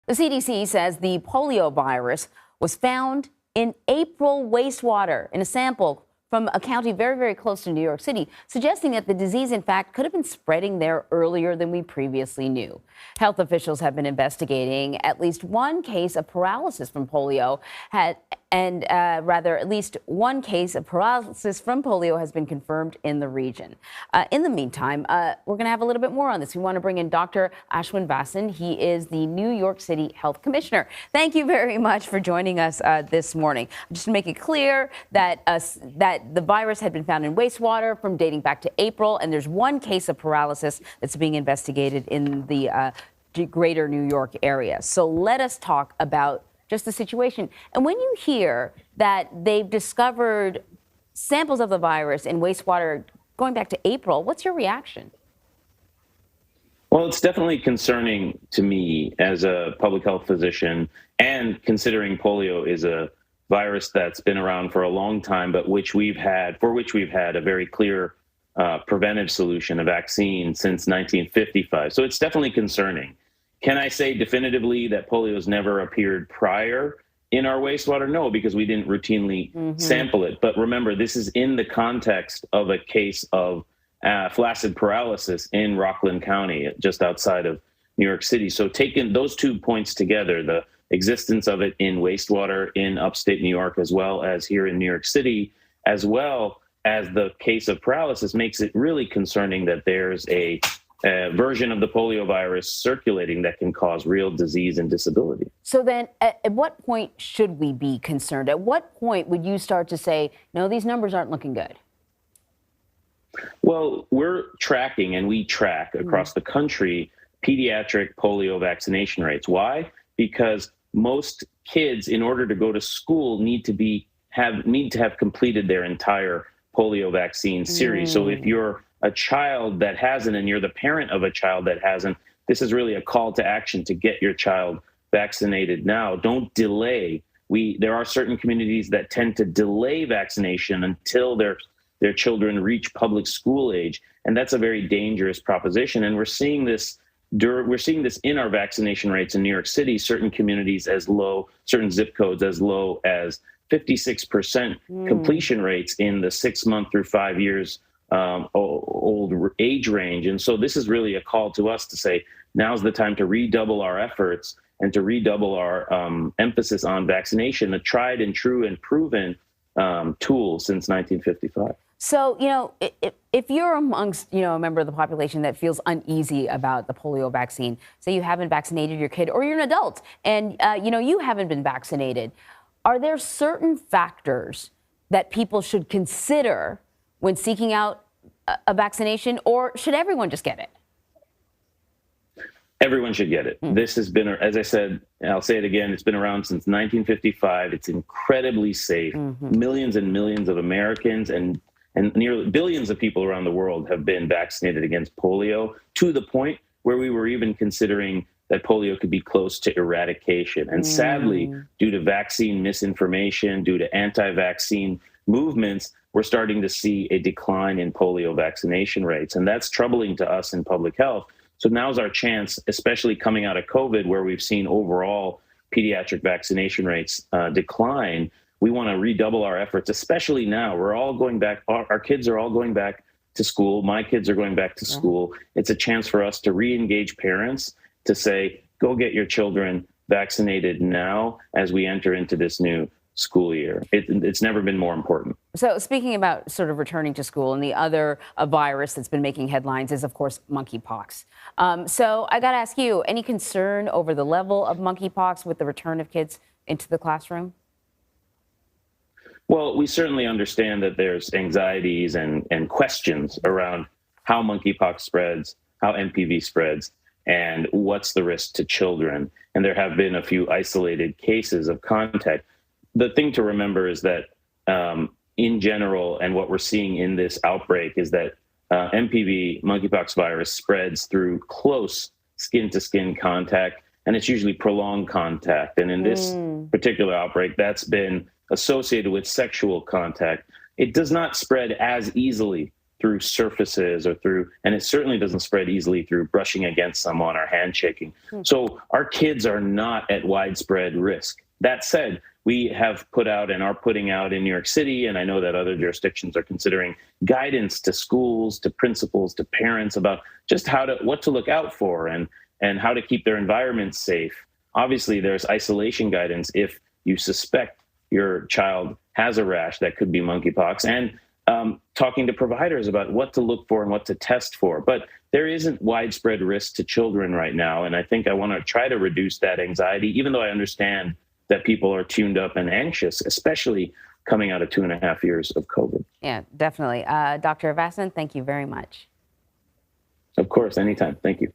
The CDC says the polio virus was found in April wastewater in a sample from a county very, very close to New York City, suggesting that the disease, in fact, could have been spreading there earlier than we previously knew. Health officials have been investigating at least one case of paralysis from polio, at least one case of paralysis from polio has been confirmed in the region. In the meantime, we're going to have a little bit more on this. We want to bring in Dr. Ashwin Vasan. He is the New York City Health Commissioner. Thank you very much for joining us this morning. Just to make it clear that the virus had been found in wastewater from dating back to April, and there's one case of paralysis that's being investigated in the greater New York area. So let us talk about just the situation. And when you hear that they've discovered samples of the virus in wastewater going back to April, what's your reaction? Well, it's definitely concerning to me as a public health physician, and considering polio is a virus that's been around for a long time, but for which we've had a very clear preventive solution, a vaccine, since 1955. So it's definitely concerning. Can I say definitively that polio has never appeared prior in our wastewater? No, because we didn't routinely sample it. But remember, this is in the context of a case of flaccid paralysis in Rockland County, just outside of New York City. So taking those 2 points together, the existence of it in wastewater in upstate New York, as well as here in New York City, as well as the case of paralysis, makes it really concerning that there's a version of the polio virus circulating that can cause real disease and disability. So then at what point should we be concerned? At what point would you start to say, no, these numbers aren't looking good? Well, we're tracking, and we track across the country, pediatric polio vaccination rates. Why? Because most kids, in order to go to school, need to have completed their entire polio vaccine series. So if you're a child that hasn't, and you're the parent of a child that hasn't, this is really a call to action to get your child vaccinated now. Don't delay. There are certain communities that tend to delay vaccination until their children reach public school age, and that's a very dangerous proposition. And we're seeing this in our vaccination rates in New York City. Certain communities certain zip codes as low as 56% completion rates in the 6 month through 5 years old age range. And so this is really a call to us to say, now's the time to redouble our efforts and to redouble our emphasis on vaccination, a tried and true and proven tool since 1955. So, if you're amongst, a member of the population that feels uneasy about the polio vaccine, say you haven't vaccinated your kid, or you're an adult and, you haven't been vaccinated, are there certain factors that people should consider when seeking out a vaccination, or should everyone just get it? Everyone should get it. This has been, as I said, and I'll say it again, it's been around since 1955. It's incredibly safe. Millions and millions of Americans and nearly billions of people around the world have been vaccinated against polio, to the point where we were even considering that polio could be close to eradication. And sadly, due to vaccine misinformation, due to anti-vaccine movements, we're starting to see a decline in polio vaccination rates. And that's troubling to us in public health. So now's our chance, especially coming out of COVID, where we've seen overall pediatric vaccination rates decline. We want to redouble our efforts, especially now. We're all going back. Our kids are all going back to school. My kids are going back to school. It's a chance for us to re-engage parents, to say, go get your children vaccinated now as we enter into this new school year. It's never been more important. So speaking about sort of returning to school, and the other virus that's been making headlines is, of course, monkeypox. So I got to ask you, any concern over the level of monkeypox with the return of kids into the classroom? Well, we certainly understand that there's anxieties and questions around how monkeypox spreads, how MPV spreads, and what's the risk to children. And there have been a few isolated cases of contact. The thing to remember is that in general, and what we're seeing in this outbreak, is that MPV, monkeypox virus, spreads through close skin-to-skin contact, and it's usually prolonged contact. And in this particular outbreak, that's been associated with sexual contact. It does not spread as easily through surfaces or through, and it certainly doesn't spread easily through brushing against someone or handshaking. So our kids are not at widespread risk. That said, we have put out and are putting out in New York City, and I know that other jurisdictions are considering guidance to schools, to principals, to parents about just what to look out for and how to keep their environments safe. Obviously, there's isolation guidance if you suspect your child has a rash that could be monkeypox, and talking to providers about what to look for and what to test for. But there isn't widespread risk to children right now, and I think I want to try to reduce that anxiety, even though I understand that people are tuned up and anxious, especially coming out of 2.5 years of COVID. Yeah, definitely. Dr. Vasan, thank you very much. Of course, anytime. Thank you.